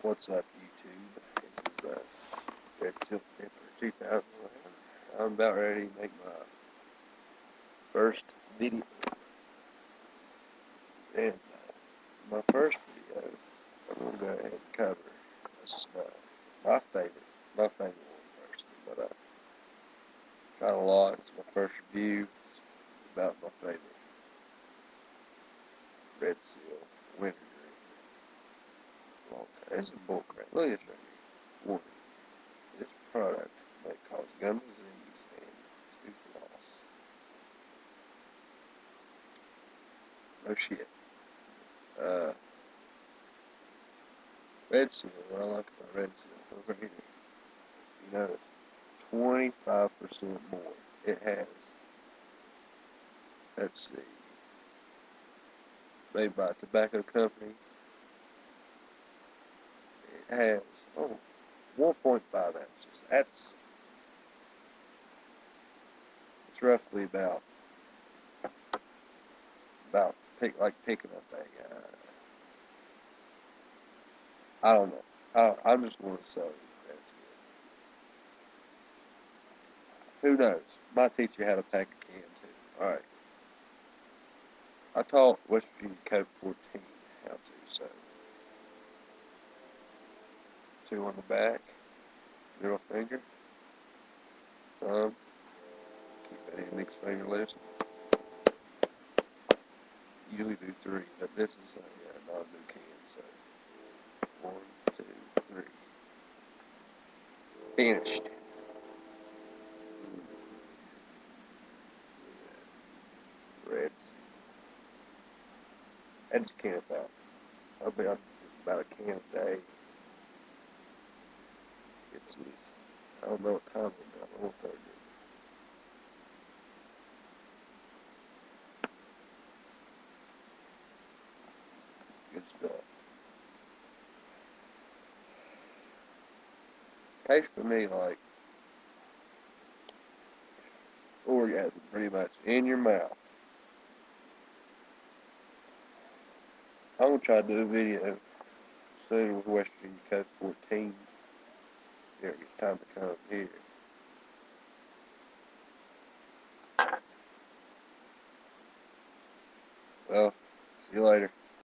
What's up, YouTube? This is Red Silk Dipper 2011. I'm about ready to make my first video. And my first video, I'm going to go ahead and cover my favorite one personally, but kind of a lot. It's my first review. It's about my favorite Red Seal winter green. This is bullcrap. Look at this right here. Warning. This product may cause gum disease and tooth loss. No shit. Red Seal, what I like about Red Seal, over here, you notice, 25% more. It has, let's see, made by a tobacco company. It has, 1.5 ounces. It's roughly about picking up I don't know. I'm just going to say that's good. Who knows? Might teach you how to pack a can too. Alright. I taught West Virginia Code 14 how to, so 2 on the back, middle finger, thumb, keep that index finger loosened. Usually do 3, but this is a non-new can, so 1, 2, 3. Finished. Reds. I just can't about. I'll be on about a can a day. It's, I don't know what time it is. I don't know what they're doing. Good stuff. Tastes to me like orgasm, pretty much, in your mouth. I'm going to try to do a video soon with West Virginia Code 14. Here, it's time to come here. Well, see you later.